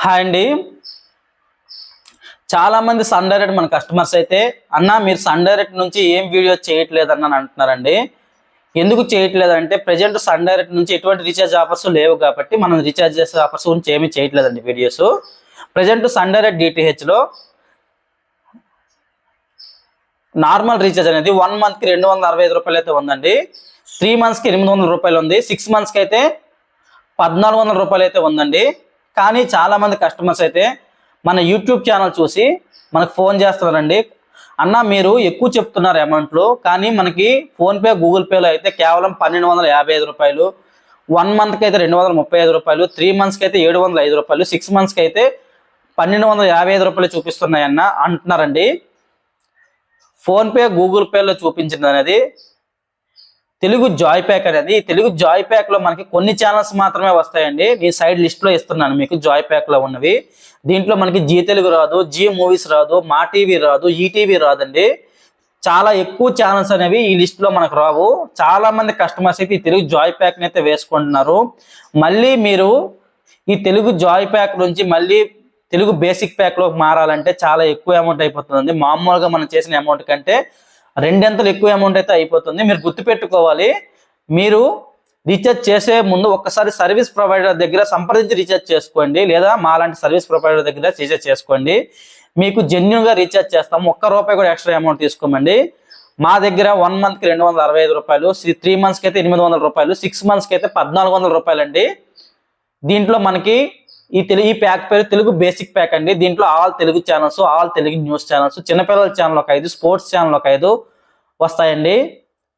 Hi అండి. చాలా మంది సన్ డైరెక్ట్ మన కస్టమర్స్ అయితే అన్న మీరు సన్ డైరెక్ట్ నుంచి ఏం వీడియో చేయట్లేదన్న అంటున్నారండి. ఎందుకు చేయట్లేదంటే ప్రజెంట్ సన్ డైరెక్ట్ నుంచి ఎటువంటి రీఛార్జ్ ఆఫర్స్ లేవు కాబట్టి మనం రీఛార్జ్ చేసే ఆఫర్స్ గురించి ఏమీ చేయట్లేదండి వీడియోస్. ప్రజెంట్ సన్ డైరెక్ట్ డిటిహెచ్లో నార్మల్ రీఛార్జ్ అనేది 1 మంత్కి 265 రూపాయలు అయితే ఉందండి. 3 మంత్స్కి 800 రూపాయలు ఉంది. 6 మంత్స్కి అయితే 1400 రూపాయలు అయితే ఉందండి. కానీ చాలామంది కస్టమర్స్ అయితే మన యూట్యూబ్ ఛానల్ చూసి మనకు ఫోన్ చేస్తున్నారండి. అన్న మీరు ఎక్కువ చెప్తున్నారు అమౌంట్లు, కానీ మనకి ఫోన్పే గూగుల్ పేలో అయితే కేవలం 1255 రూపాయలు, 1 మంత్కి అయితే 235 రూపాయలు, 3 మంత్స్కి అయితే 705 రూపాయలు, 6 మంత్స్కి అయితే 1255 రూపాయలు చూపిస్తున్నాయన్న అంటున్నారండి. ఫోన్పే గూగుల్ పేలో చూపించింది అనేది తెలుగు జాయ్ ప్యాక్ అనేది. తెలుగు జాయ్ ప్యాక్ లో మనకి కొన్ని ఛానల్స్ మాత్రమే వస్తాయండి. మీ సైడ్ లిస్ట్ లో ఇస్తున్నాను మీకు జాయ్ ప్యాక్ లో ఉన్నవి. దీంట్లో మనకి జీ తెలుగు రాదు, జీ మూవీస్ రాదు, మా టీవీ రాదు, ఈటీవీ రాదండి. చాలా ఎక్కువ ఛానల్స్ అనేవి ఈ లిస్ట్ లో మనకు రావు. చాలా మంది కస్టమర్స్ అయితే ఈ తెలుగు జాయ్ ప్యాక్ ని అయితే వేసుకుంటున్నారు. మళ్ళీ మీరు ఈ తెలుగు జాయ్ ప్యాక్ నుంచి మళ్ళీ తెలుగు బేసిక్ ప్యాక్ లోకి మారాలంటే చాలా ఎక్కువ అమౌంట్ అయిపోతుంది. మామూలుగా మనం చేసిన అమౌంట్ కంటే 2 అంతలు ఎక్కువ అమౌంట్ అయితే అయిపోతుంది. మీరు గుర్తుపెట్టుకోవాలి, మీరు రీఛార్జ్ చేసే ముందు ఒక్కసారి సర్వీస్ ప్రొవైడర్ దగ్గర సంప్రదించి రీఛార్జ్ చేసుకోండి, లేదా మాలాంటి సర్వీస్ ప్రొవైడర్ దగ్గర రీఛార్జ్ చేసుకోండి. మీకు జెన్యూన్ గా రీఛార్జ్ చేస్తాము. ₹1 కూడా ఎక్స్ట్రా అమౌంట్ తీసుకోమండి. మా దగ్గర 1 మంత్కి 265 రూపాయలు, 3 మంత్స్కి అయితే 800 రూపాయలు, 6 మంత్స్కి అయితే 1400 రూపాయలు అండి. దీంట్లో మనకి ఈ ప్యాక్ పేరు తెలుగు బేసిక్ ప్యాక్ అండి. దీంట్లో all Telugu channels, all Telugu news channels, చిన్నపిల్లల ఛానల్ ఒక 5, స్పోర్ట్స్ ఛానల్ ఒక 5 వస్తాయండి.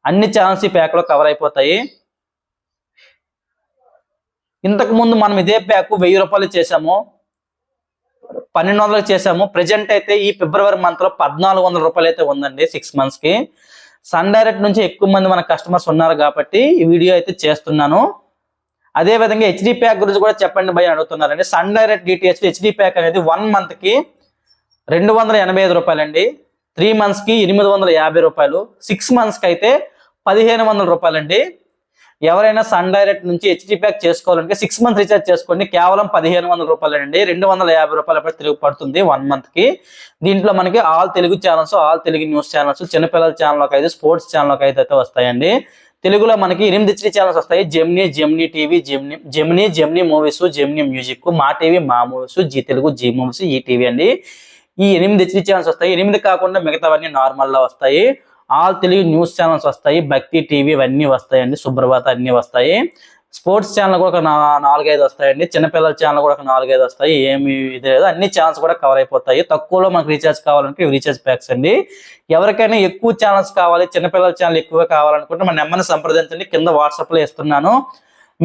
అన్ని ఛానల్స్ ఈ ప్యాక్ లో కవర్ అయిపోతాయి. ఇంతకు ముందు మనం ఇదే ప్యాక్ 1000 రూపాయలు చేసాము, 1200 చేసాము. ప్రజెంట్ అయితే ఈ ఫిబ్రవరి మంత్ లో 1400 రూపాయలు అయితే ఉందండి 6 మంత్స్ కి. సన్ డైరెక్ట్ నుంచి ఎక్కువ మంది మన కస్టమర్స్ ఉన్నారు కాబట్టి ఈ వీడియో అయితే చేస్తున్నాను. అదే విధంగా హెచ్డి ప్యాక్ గురించి కూడా చెప్పండి భయ్ అడుగుతున్నారండి. Sun Direct DTH HD pack అనేది 1 మంత్కి 285 రూపాయలు అండి, 3 మంత్స్కి 850 రూపాయలు, 6 మంత్స్కి అయితే 1500 రూపాయలు అండి. ఎవరైనా సన్ డైరెక్ట్ నుంచి హెచ్డి ప్యాక్ చేసుకోవాలంటే 6 మంత్స్ రీఛార్జ్ చేసుకోండి, కేవలం 1500 రూపాయలు అండి. 250 రూపాయలు తిరిగి పడుతుంది 1 మంత్కి. దీంట్లో మనకి all Telugu channels, all Telugu news channels, చిన్నపిల్లల ఛానల్ ఒక 5, స్పోర్ట్స్ ఛానల్ ఒక 5 అయితే వస్తాయండి. తెలుగులో మనకి 8 హెచ్డి ఛానల్స్ వస్తాయి. Gemini TV, Gemini movies, Gemini music, Maa TV, Maa movies, Zee Telugu, Zee movies, E TV అండి. ఈ 8 హెచ్డి ఛానల్స్ వస్తాయి. 8 కాకుండా మిగతావన్నీ నార్మల్ లా వస్తాయి. ఆల్ తెలుగు న్యూస్ ఛానల్స్ వస్తాయి, భక్తి టీవీ ఇవన్నీ వస్తాయండి, సుప్రభాత అన్ని వస్తాయి. స్పోర్ట్స్ ఛానల్ కూడా ఒక 4-5 వస్తాయండి. చిన్నపిల్లల ఛానల్ కూడా ఒక 4-5 వస్తాయి. ఏమి ఇది లేదు, అన్ని ఛానల్స్ కూడా కవర్ అయిపోతాయి. తక్కువలో మనకు రీఛార్జ్ కావాలంటే రీఛార్జ్ ప్యాక్స్ అండి. ఎవరికైనా ఎక్కువ ఛానల్స్ కావాలి, చిన్నపిల్లల ఛానల్ ఎక్కువ కావాలనుకుంటే మన నెంబర్ని సంప్రదించండి, కింద వాట్సాప్ లో ఇస్తున్నాను.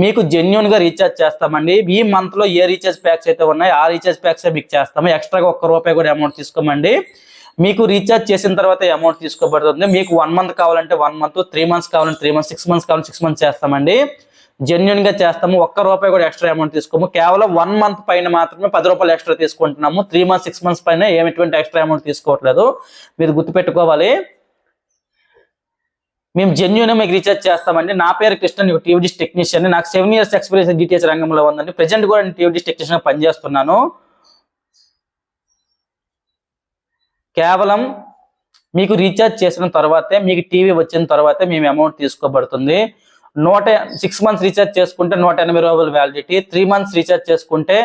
మీకు జెన్యూన్ గా రీఛార్జ్ చేస్తామండి. ఈ మంత్ లో ఏ రీఛార్జ్ ప్యాక్స్ అయితే ఉన్నాయి ఆ రీఛార్జ్ ప్యాక్స్ మీకు చేస్తాము. ఎక్స్ట్రాగా ₹1 కూడా అమౌంట్ తీసుకోమండి. మీకు రీఛార్జ్ చేసిన తర్వాత అమౌంట్ తీసుకోబడుతుంది. మీకు 1 మంత్ కావాలంటే 1 మంత్, 3 మంత్స్ కావాలంటే 3 మంత్స్, 6 మంత్స్ కావాలంటే 6 మంత్స్ చేస్తామండి. జెన్యూన్ గా చేస్తాము. ₹1 కూడా ఎక్స్ట్రా అమౌంట్ తీసుకోము. కేవలం 1 మంత్ పైన మాత్రమే ₹10 ఎక్స్ట్రా తీసుకుంటున్నాము. 3 మంత్స్, 6 మంత్స్ పైన ఎటువంటి ఎక్స్ట్రా అమౌంట్ తీసుకోవట్లేదు. మీరు గుర్తుపెట్టుకోవాలి, మేము జెన్యూన్ మీకు రీఛార్జ్ చేస్తామండి. నా పేరు కృష్ణ, టీవీ డిష్ టెక్నీషియన్. నాకు 7 years ఎక్స్పీరియన్స్ డిటిహెచ్ రంగంలో ఉందండి. ప్రజెంట్ కూడా నేను టీవీ డిష్ టెక్నీషియన్ పనిచేస్తున్నాను. కేవలం మీకు రీఛార్జ్ చేసిన తర్వాతే, మీకు టీవీ వచ్చిన తర్వాతే మేము అమౌంట్ తీసుకోబడుతుంది. 6 మంత్స్ రీఛార్జ్ చేసుకుంటే 180 రోజుల వ్యాలిడిటీ, 3 మంత్స్ రీఛార్జ్ చేసుకుంటే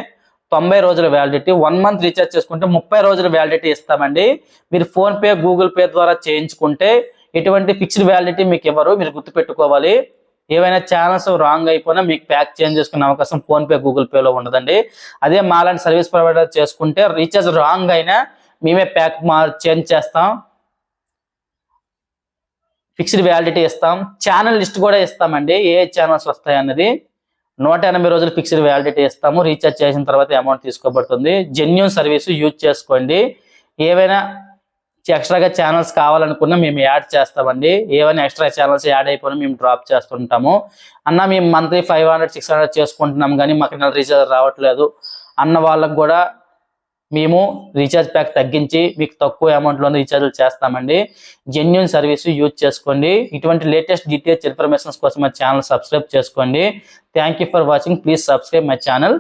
90 రోజుల వ్యాలిడిటీ, 1 మంత్ రీఛార్జ్ చేసుకుంటే 30 రోజుల వ్యాలిడిటీ ఇస్తామండి. మీరు ఫోన్పే గూగుల్ పే ద్వారా చేయించుకుంటే ఎటువంటి ఫిక్స్డ్ వ్యాలిడిటీ మీకు ఇవ్వరు. మీరు గుర్తుపెట్టుకోవాలి, ఏవైనా ఛానల్స్ రాంగ్ అయిపోయినా మీకు ప్యాక్ చేంజ్ చేసుకునే అవకాశం ఫోన్పే గూగుల్ పేలో ఉండదండి. అదే మాలాంటి సర్వీస్ ప్రొవైడర్ చేసుకుంటే రీఛార్జ్ రాంగ్ అయినా మేమే ప్యాక్ చేంజ్ చేస్తాం, ఫిక్స్డ్ వ్యాలిడిటీ ఇస్తాం, ఛానల్ లిస్ట్ కూడా ఇస్తామండి. ఏ ఛానల్స్ వస్తాయి అన్నది 180 రోజులు ఫిక్స్డ్ వ్యాలిడిటీ ఇస్తాము. రీఛార్జ్ చేసిన తర్వాత అమౌంట్ తీసుకోబడుతుంది. జెన్యూన్ సర్వీస్ యూజ్ చేసుకోండి. ఏవైనా ఎక్స్ట్రాగా ఛానల్స్ కావాలనుకున్నా మేము యాడ్ చేస్తామండి. ఏవైనా ఎక్స్ట్రా ఛానల్స్ యాడ్ అయిపోయినా మేము డ్రాప్ చేస్తుంటాము. అన్న మేము మంత్లీ 500-600 చేసుకుంటున్నాం కానీ మాకు రీఛార్జ్ రావట్లేదు అన్న వాళ్ళకు కూడా మేము రీఛార్జ్ ప్యాక్ తగ్గించి మీకు తక్కువ అమౌంట్లో రీఛార్జ్ చేస్తామండి. జెన్యూన్ సర్వీస్ యూజ్ చేసుకోండి. ఇటువంటి లేటెస్ట్ డీటెయిల్స్ ఇన్ఫర్మేషన్స్ కోసం మా ఛానల్ సబ్స్క్రైబ్ చేసుకోండి. Thank you for watching. Please subscribe my channel.